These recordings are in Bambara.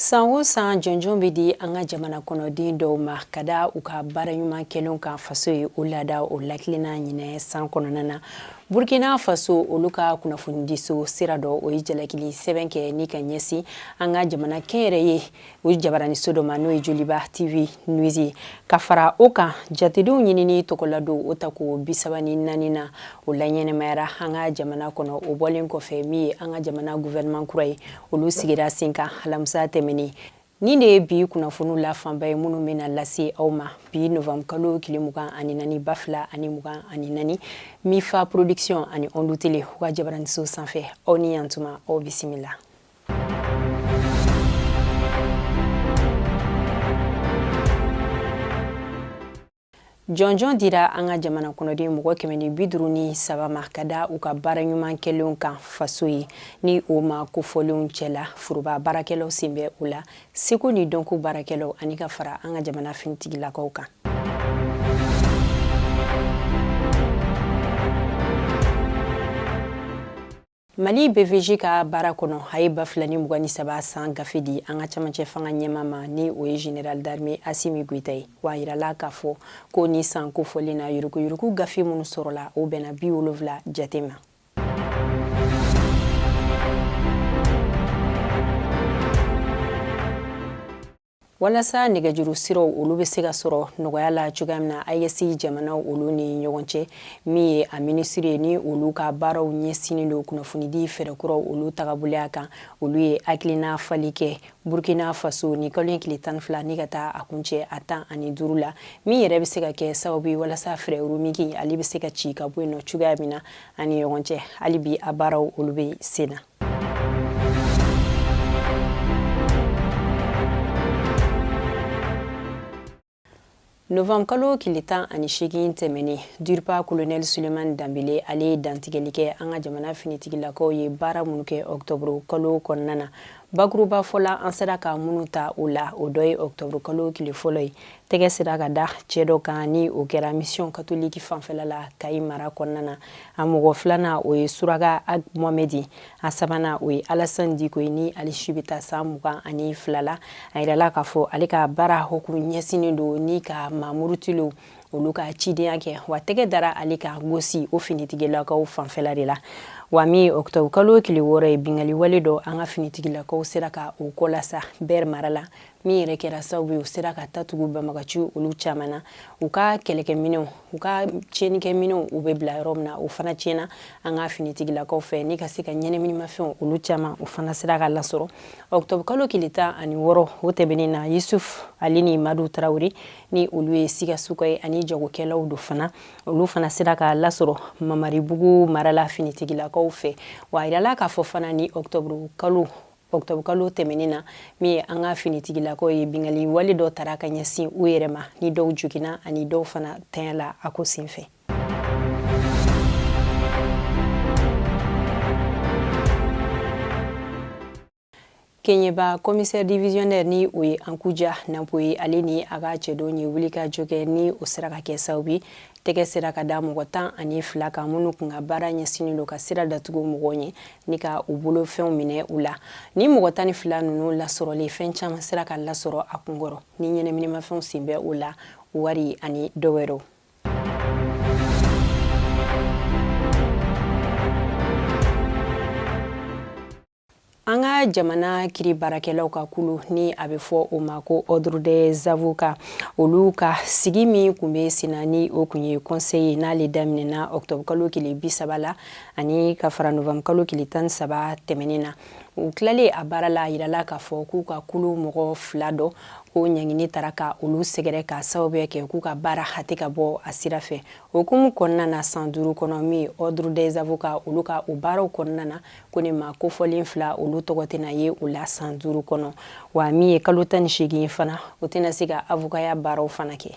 San o san jɔnjɔn bɛ di an ka jamana kɔnɔden dɔw ma ka da u ka baara ɲuman kɛlenw kan faso ye o laada o lakilina ɲinɛ san kɔnɔna na. Burkina Faso olu ka kunnafonidiso sira dɔ o ye jalakili sɛbɛn kɛ ni ka ɲɛsin an ka jamana kɛnyɛrɛ ye o jabaraniso dɔ ma n'o ye Joliba TV News ye. Ka fara o kan jatedenw ɲinini tɔgɔladon o tako 34 na o laɲɛnɛmayara an ka jamana kɔnɔ o bɔlen kɔfɛ min ye an ka jamana gouvernement kura ye olu sigira sen kan alamisa tɛmɛnen. Nin de ye bi kunnafoniw la fanba ye minnu bɛna lase aw ma bi novembre kalo tile 24 2024 Mifa Production ani Ondu Tele u ka jabaraniso sanfɛ aw ni yantuma aw bisimila. Jɔnjɔn dira an ka jamana kɔnɔden mɔgɔ 153 ma ka da u ka baara ɲuman kɛlenw kan faso ye ni o ma kofɔlenw cɛla furuba baarakɛlaw sen bɛ o la seko ni dɔnko baarakɛlaw ani ka fara an ka jamana finitigilakaw kan. Mali BVG ka baara kɔnɔ a ye 2023 san gafe di an ka camancɛ fanga ɲɛma ma ni o ye Général d'Armée Assimi Goïta ye wa yirala k'a fɔ ko ni san kofɔlen na yuruguyurugu gafe minnu sɔrɔla o bɛnna 70 jate ma. Walasa nɛgɛjuru siraw olu bɛ se ka sɔrɔ nɔgɔya la cogoya min na AES jamanaw olu ni ɲɔgɔn cɛ min ye a ministre ye ni olu ka baaraw ɲɛsinnen don kunnafonidi fɛɛrɛkuraw olu tagaboloya kan olu ye hakilina fali kɛ Burkina Faso ni kalo tile 12 ni ka taa a kuncɛ a 15 la min yɛrɛ bɛ se ka kɛ sababu ye walasa fɛɛrɛ migi ale bɛ se ka ci ka bɔ yen nɔ cogoya min na ani ɲɔgɔn cɛ hali bi a baaraw olu bɛ sen na. Novembre kalo tile 18 tɛmɛnen DURPA colonel Suleiman Dambele ale ye dantigɛli kɛ an ka jamana finitigilakaw ye baara minnu kɛ octobre kalo kɔnɔna na. Bakuruba fɔla an sera ka minnu ta o la o dɔ ye octobre kalo tile fɔlɔ ye tɛgɛ sera ka da cɛ dɔ kan ni o kɛra mission catholique fanfɛla la Kayi mara kɔnɔna na. A mɔgɔ filanan o ye Suraka Ag Mohamedi a sabanan o ye Alassane Diko ye ni Alisu bɛ taa san 22 la a yirala k'a fɔ ale ka baara hukumu ɲɛsinnen don ni ka Mamoudou Tilo olu ka cidenya kɛ wa tɛgɛ dara ale ka gosi o finitigilakaw fanfɛla de la wa min octobre kalo tile 6 ye bingali wale dɔ an ka finitigilakaw sera ka o kɔlasa Ber mara la min yɛrɛ kɛra sababu ye u sera ka tatugu banbagaci olu caman na u ka kɛlɛkɛminɛnw u ka tiɲɛnikɛminɛnw u bɛ bila yɔrɔ min na o fana tiɲɛna an ka finitigilakaw fɛ ni ka se ka ɲɛnɛminimafɛnw olu caman u fana sera ka lasɔrɔ octobre kalo tile 16 o tɛmɛnen na Yusuf Ali ni Madu Traoré ni olu ye Sikasoka ye ani jagokɛlaw do fana olu fana sera ka lasɔrɔ Mamaribugu marala finitigilakaw fɛ wa yirala k'a fɔ fana ni octobre kalo tɛmɛnen na min ye an ka finitigilakaw ye bingali wale dɔ tara ka ɲɛsin u yɛrɛ ma ni dɔw jogina ani dɔw fana tanyala a ko senfɛ. Kenyeba commissaire divisionnaire ni o ye Ankuja Nampo ye ale ni a ka cɛdon ye wuli ka jɔ kɛ ni o sera ka kɛ sababu ye tɛgɛ sera ka da mɔgɔ 12 kan minnu kun ka baara ɲɛsinnen don ka sira datugu mɔgɔw ɲɛ ni ka u bolo fɛnw minɛ u la ni mɔgɔ 12 ninnu lasɔrɔlen fɛn caman sera ka lasɔrɔ a kunkɔrɔ ni ɲɛnɛminimafɛnw sen bɛ o la wari ani dɔwɛrɛw. An ka jamana kiri baarakɛlaw ka kulu ni a bɛ fɔ o ma ko ordre des avocats olu ka sigi min kun bɛ senna ni o kun ye conseil n'ale daminɛna octobre kalo tile 30 la ani ka fara novembre kalo tile 13 tɛmɛnen na u tilalen a baara la yirala k'a fɔ k'u ka kulu mɔgɔ 2 dɔ ko ɲangini taara ka olu sɛgɛrɛ ka sababuya kɛ k'u ka baara hate ka bɔ a sira fɛ hukumu kɔnɔna na san 5 kɔnɔ min ye ordre des avocats olu ka o baaraw kɔnɔna na ko ne ma kofɔlen 2 olu tɔgɔ tɛna ye o la san 5 kɔnɔ wa min ye kalo 18 fana o tɛna se ka avocaya baaraw fana kɛ.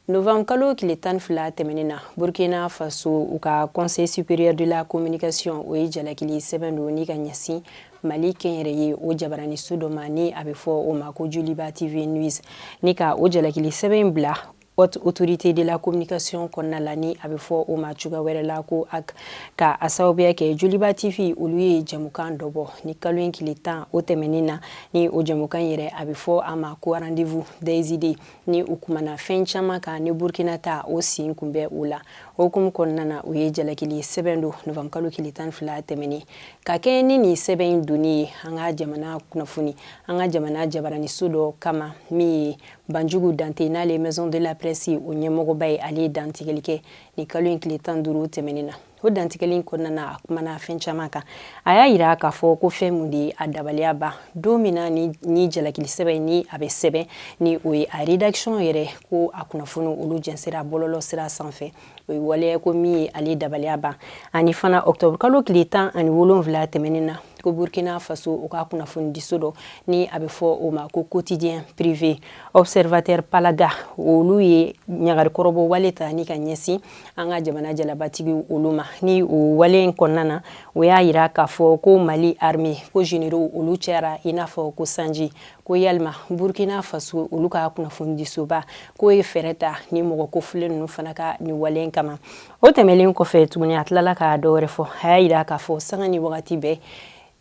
Novembre kalo tile 12 tɛmɛnen na Burkina Faso u ka Conseil supérieur de la communication o ye jalakili sɛbɛn don ni ka ɲɛsin Mali kɛnyɛrɛ ye o jabaraniso dɔ ma ni a bɛ fɔ o ma ko Joliba TV News ni ka o jalakili sɛbɛn bila haute autorité de la communication kɔnɔna la ni a bɛ fɔ o ma cogoya wɛrɛ la ko AK ka a sababuya kɛ Joliba TV olu ye jɛmukan dɔ bɔ ni kalo in tile 10 o tɛmɛnin na ni o jɛmukan yɛrɛ a bɛ fɔ a ma ko rendez-vous des idées ni u kumana fɛn caman kan ni Burkina ta o sen kunbɛ o la o hukumu kɔnɔna na u ye jalakili sɛbɛn don novembre kalo tile 12 tɛmɛnen ka kɛ ni nin sɛbɛn in donni ye an ka jamana kunnafoni an ka jamana jabaraniso dɔ kama min ye Banjugu Dante n'ale maison de la presse o ɲɛmɔgɔba ye ale dantigɛli kɛ ni kalo in tile 15 tɛmɛnen na o dantigɛli in kɔnɔna na a kumana fɛn caman kan a y'a yira k'a fɔ ko fɛn mun de ye a dabaliya ban don min na ni jalakili sɛbɛn ni a bɛ sɛbɛn ni o ye a rédaction yɛrɛ ko a kunnafoni olu jɛnsɛra bɔlɔlɔ sira sanfɛ o ye waleya ko min ye ale dabaliya ban ani fana octobre kalo tile 17 tɛmɛnen na ko Burkina Faso o ka kunnafoni diso dɔ ni a bɛ fɔ o ma ko quotidien privé observateur Palaga olu ye ɲagarikɔrɔbɔ wale ta ni ka ɲɛsin an ka jamana jalabatigi olu ma ni o wale in kɔnɔna na o y'a yira k'a fɔ ko Mali armée ko généraux olu cayara i n'a fɔ ko sanji ko yalima Burkina Faso olu ka kunnafoni disoba ko ye fɛɛrɛ ta ni mɔgɔ kofulen ninnu fana ka ni wale in kama o tɛmɛlen kɔfɛ tuguni a tilala ka dɔ wɛrɛ fɔ a y'a yira k'a fɔ sanga ni wagati bɛɛ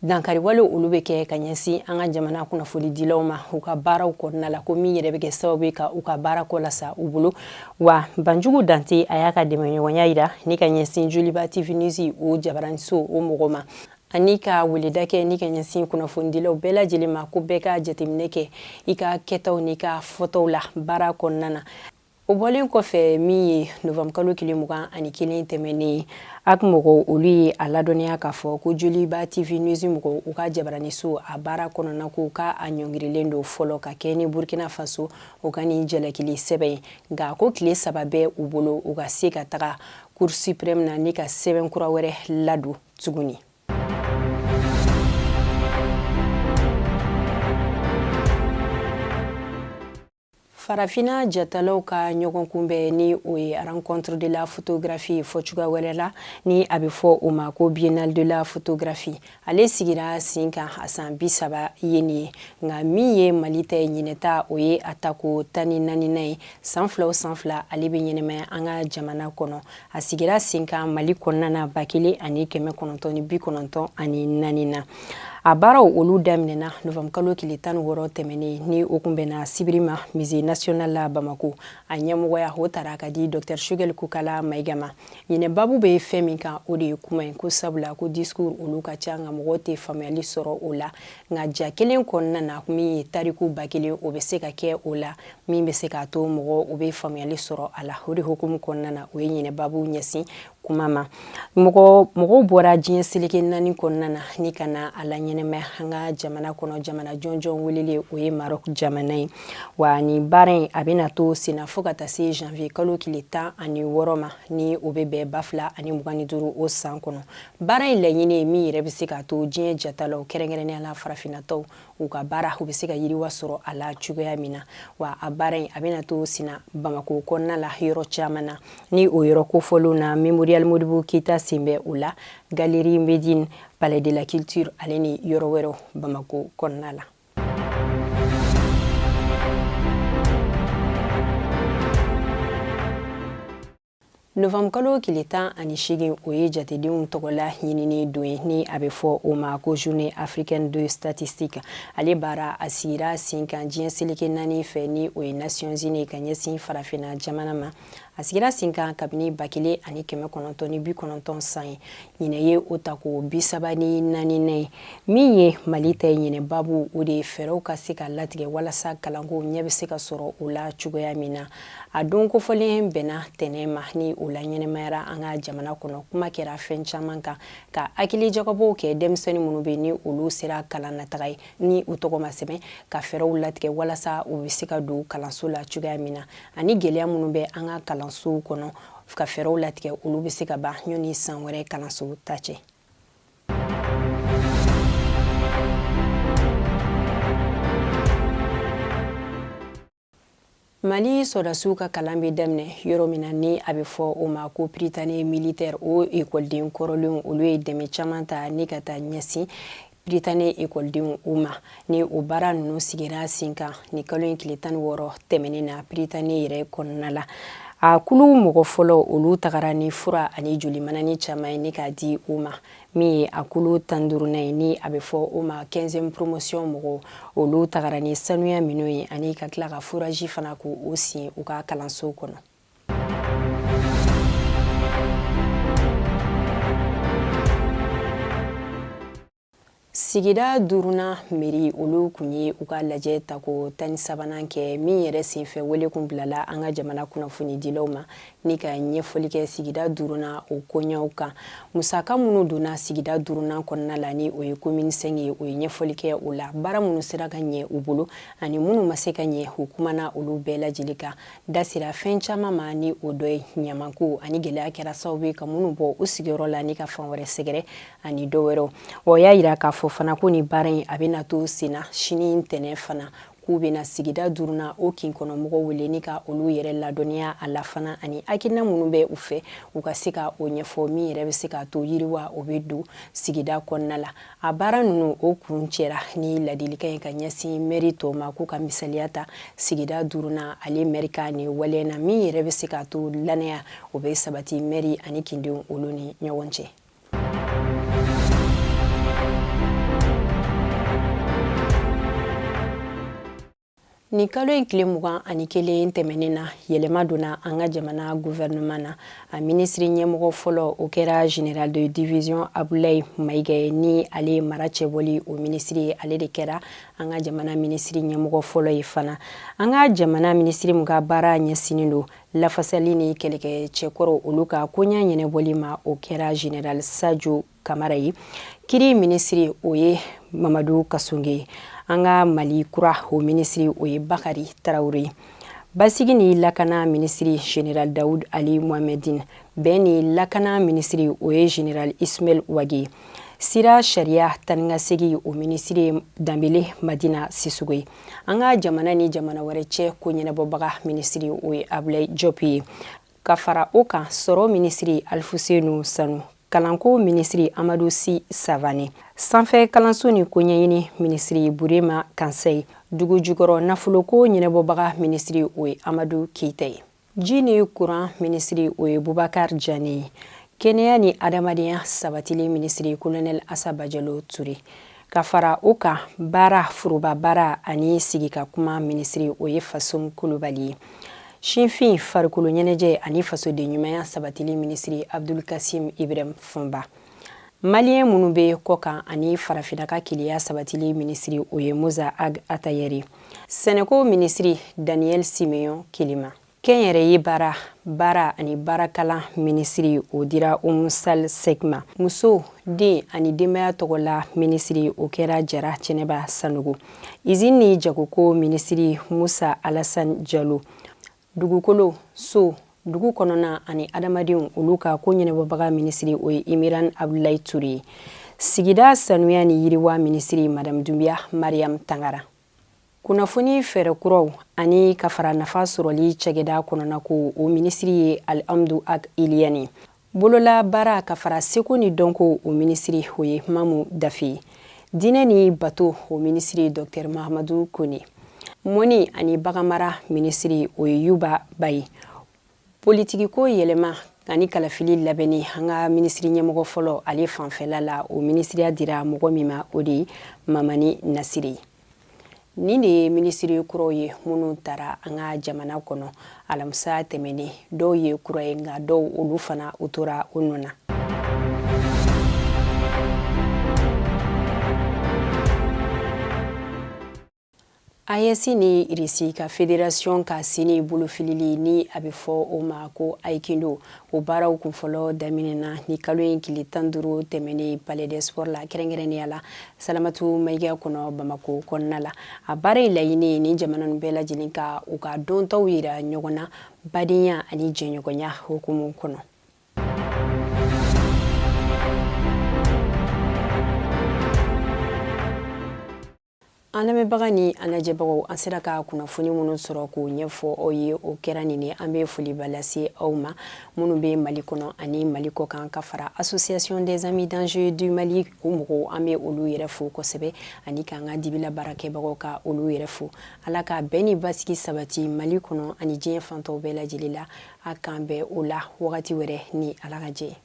dankari wale olu bɛ kɛ ka ɲɛsin an ka jamana kunnafoni dilaw ma u ka baaraw kɔnɔna la ko min yɛrɛ bɛ kɛ sababu ye ka u ka baara kɔ lasa u bolo wa Banjugu Dante a y'a ka dɛmɛɲɔgɔnya yira ni ka ɲɛsin Joliba TV News o jabaraniso o mɔgɔ ma ani ka weleda kɛ ni ka ɲɛsin kunnafoni dilaw bɛɛ lajɛlen ma ko bɛɛ ka jateminɛ kɛ i ka kɛtaw ni ka fɔtaw la baara kɔnɔna na o bɔlen kɔfɛ min ye novembre kalo 21 tɛmɛnen AK mɔgɔw olu ye a ladɔnniya k'a fɔ ko Joliba TV News mɔgɔw u ka jabaraniso a baara kɔnɔna ko ka a ɲɔngirilen don fɔlɔ ka kɛ ni Burkina Faso o ka ni jalakili sɛbɛn nka ko tile 3 bɛ u bolo u ka se ka taga Cour suprême na ni ka sɛbɛn kura wɛrɛ ladon tuguni. Farafina jatalaw ka ɲɔgɔn kunbɛn ni o ye rencontre de la photographie fɔ cogoya wɛrɛ la ni a bɛ fɔ o ma ko biennale de la photographie ale sigira sen kan a san 30 ye nin ye nka min ye Mali ta ɲinɛta o ye a tako 14nan ye san 2 o san 2 ale bɛ ɲɛnɛmaya an ka jamana kɔnɔ a sigira sen kan Mali kɔnɔna na 1994 na a baaraw olu daminɛna novembre kalo tile 16 tɛmɛnen ni o kun bɛnna sibiri ma musée national la Bamako a ɲɛmɔgɔya o taara ka di Dr Shugel Kukala Mayiga ma ɲinɛ babu bɛ fɛn min kan o de ye kuma in ko sabula ko discours olu ka ca nka mɔgɔw tɛ faamuyali sɔrɔ o la nka ja kelen kɔnɔna na min ye tariku 1000 o bɛ se ka kɛ o la min bɛ se k'a to mɔgɔw o bɛ faamuyali sɔrɔ a la o de hukumu kɔnɔna na o ye ɲinɛ babu ɲɛsin kuma ma mɔgɔw bɔra diɲɛ seleke 4 kɔnɔna na ni ka na a la ɲɛnɛmaya an ka jamana kɔnɔ jamana jɔnjɔn welele o ye Maroc jamana ye wa ni baara in a bɛna to senna fo ka taa se janvier kalo tile 16 ma ni o bɛ bɛn 2025 o san kɔnɔ baara in laɲini ye min yɛrɛ bɛ se k'a to diɲɛ jatalaw kɛrɛnkɛrɛnnenya la farafinataw u ka baara u bɛ se ka yiriwa sɔrɔ a la cogoya min na wa a baara in a bɛna to senna Bamako kɔnɔna la yɔrɔ caman na ni o yɔrɔ kofɔlenw na Mémorial Modibo Keita sen bɛ o la Galerie Médine Palais de la Culture ale ni yɔrɔ wɛrɛw Bamako kɔnɔna la. Novembre kalo tile 18 o ye jatedenw tɔgɔla ɲinini don ye ni a bɛ fɔ o ma ko journée africaine de statistique ale baara a sigira sen kan diɲɛ seleke 4 fɛ ni o ye Nations Unies ka ɲɛsin farafina jamana ma a sigira sen kan kabini 1990 san ye ɲinɛ ye o tako 34nan ye min ye Mali ta ɲinɛ babu o de ye fɛɛrɛw ka se ka latigɛ walasa kalanko ɲɛ bɛ se ka sɔrɔ o la cogoya min na a don kofɔlen bɛnna tɛnɛn ma ni o la ɲɛnɛmayara an ka jamana kɔnɔ kuma kɛra fɛn caman kan ka hakili jagabɔw kɛ denmisɛnnin minnu bɛ ni olu sera kalan nataga ye ni u tɔgɔ ma sɛbɛn ka fɛɛrɛw latigɛ walasa u bɛ se ka don kalanso la cogoya min na ani gɛlɛya minnu bɛ an ka kalansow kɔnɔ ka fɛɛrɛw latigɛ olu bɛ se ka ban ɲɔni san wɛrɛ kalanso ta cɛ. Mali sɔrɔdasiw ka kalan bɛ daminɛ yɔrɔ min na ni a bɛ fɔ o ma ko Prytanée militaire o écoleden kɔrɔlenw olu ye dɛmɛ caman ta ni ka taa ɲɛsin Britane ekɔlidenw u ma ni o baara ninnu sigira sen kan ni kalo in tile 16 tɛmɛnen na Britane yɛrɛ kɔnɔna la. A kulu mɔgɔ fɔlɔ olu tagara ni fura ani jolimanani caman ye ni k'a di u ma min ye a kulu 15nan ye ni a bɛ fɔ o ma 15e promotion mɔgɔw olu tagara ni sanuya minɛnw ye ani ka tila ka furaji fana k'o sin u ka kalanso kɔnɔ. Sigida 5nan mairie olu kun ye u ka lajɛ ta ko 13nan kɛ min yɛrɛ senfɛ wele kun bilala an ka jamana kunnafoni dilaw ma ni ka ɲɛfɔli kɛ sigida 5nan o koɲɛw kan. Musaka minnu donna sigida 5nan kɔnɔna la ni o ye commune 5 ye o ye ɲɛfɔli kɛ o la. Baara minnu sera ka ɲɛ u bolo ani minnu ma se ka ɲɛ u kumana olu bɛɛ lajɛlen kan. Da sera fɛn caman ma ni o dɔ ye ɲamanko ani gɛlɛya kɛra sababu ye ka minnu bɔ u sigiyɔrɔ la ni ka fan wɛrɛ sɛgɛrɛ ani dɔ wɛrɛw. O y'a yira k'a fɔ fana ko ni baara in a bɛna to senna sini ntɛnɛn fana k'u bɛna sigida 5nan o kin kɔnɔ mɔgɔw wele ni ka olu yɛrɛ ladɔnniya a la fana ani hakilina minnu bɛ u fɛ u ka se ka o ɲɛfɔ min yɛrɛ bɛ se ka to yiriwa o bɛ don sigida kɔnɔna la. A baara ninnu o kun cɛra ni ladilikan ye ka ɲɛsin mairie tɔw ma k'u ka misaliya ta sigida 5nan ale maire ka ni waleya na min yɛrɛ bɛ se ka to lanaya o bɛ sabati mairie ani kindenw olu ni ɲɔgɔn cɛ. Ni kalo in tile 21 tɛmɛnen na yɛlɛma donna an ka jamana gouvernement na. A ministre ɲɛmɔgɔ fɔlɔ o kɛra général de division Abdoulaye Maïga ye ni ale mara cɛbɔli o ministre ye ale de kɛra an ka jamana ministre ɲɛmɔgɔ fɔlɔ ye fana. An ka jamana ministre mun ka baara ɲɛsinen don lafasali ni kɛlɛkɛ cɛkɔrɔ olu ka koɲa ɲɛnɛbɔli ma o kɛra général Sadio Kamara ye. Kiri ministre o ye Mamadou Kasonge. An ka Mali kura o ministre o ye Bakari Traoré. Basigi ni lakana ministre général Daoud Ali Mohamedine. Bɛn ni lakana ministre o ye général Ismaël Ouagé. Sira Sharia taningasegi o ministre Dambele Madina Sissoko ye. An ka jamana ni jamana wɛrɛ cɛ ko ɲɛnabɔbaga ministre o ye Abdoulaye Diop ye. Ka fara o kan sɔrɔ ministre Alfusenu Sanu. Kalanko ministre Amadou Sy Savané. Sanfɛ kalanso ni koɲɛɲini ministre Burema Kansai. Dugu jukɔrɔ nafoloko ɲɛnabɔbaga ministre o ye Amadou Keita ye. Ji ni courant ministre o ye Boubacar Diané ye. Kɛnɛya ni adamadenya sabatili ministre colonel Asaba Jalo Touré. Ka fara o kan baara foroba baara ani sigika kuma ministre o ye Fasoum Kulubali ye. Sinfin farikolo ɲɛnajɛ ani fasoden ɲumanya sabatili ministre Abdul Kasim Ibrahim Fomba. Malien minnu bɛ kɔkan ani farafinaka keleya sabatili ministre o ye Musa Ag Atayeri. Sɛnɛko ministre Daniel Simeon Kelima. Kɛnyɛrɛye baara ani baarakalan ministre o dira Sal Sekma. Muso, den ani denbaya tɔgɔla ministre o kɛra Jara Cɛnɛba Sanogo. Izini ni jagoko ministre Musa Alassane Diallo. Dugukolo, so, dugu kɔnɔna ani adamadenw olu ka ko ɲɛnabɔbaga ministre o ye Imiran Abdoulaye Touré. Sigida sanuya ni yiriwa ministre Madame Doumbia Mariam Tangara. Kunnafoni fɛɛrɛ kuraw ani ka fara nafa sɔrɔli cɛgɛda kɔnɔna ko o ministre ye Alhamdou Ak Iliani. Bolola baara ka fara seko ni dɔnko o ministre o ye Mamu Dafi. Dinɛ ni bato o ministre Dr Mahamadou Kone. Mɔni ani bagamara ministre o ye Yuba Bayi. Politiki ko yɛlɛma ani kalafili labɛnni an ka ministre ɲɛmɔgɔ fɔlɔ ale fanfɛla la o ministriya dira mɔgɔ min ma o de Mamani Nasiri. Nin de ye ministre kuraw ye minnu tara an ka jamana kɔnɔ alamisa tɛmɛnen dɔw ye kura ye nka dɔw olu fana u tora o nɔ na. AES ni RISI ka fédération ka sini bolofilili ni a bɛ fɔ o ma ko Aikindo o baaraw kunfɔlɔ daminɛna ni kalo in tile 15 tɛmɛnen Palais des Sports la kɛrɛnkɛrɛnnenya la Salamatu Mayiga kɔnɔ Bamako kɔnɔna la. A baara in laɲini ni jamana ninnu bɛɛ lajɛlen ka u ka dɔntaw yira ɲɔgɔn na badenya ani jɛɲɔgɔnya hukumu kɔnɔ. An lamɛnbaga ni an lajɛbagaw an sera ka kunnafoni minnu sɔrɔ k'o ɲɛfɔ aw ye o kɛra nin an bɛ foliba lase aw ma minnu bɛ Mali kɔnɔ ani Mali kɔkan ka fara Association des amis d'Angers du Mali o mɔgɔw an bɛ olu yɛrɛ fo kosɛbɛ ani k'an ka dibila baarakɛbagaw ka olu yɛrɛ fo Ala ka bɛn ni basigi sabati Mali kɔnɔ ani diɲɛ fan tɔw bɛɛ lajɛlen la a k'an bɛn o la wagati wɛrɛ ni Ala ka jɛ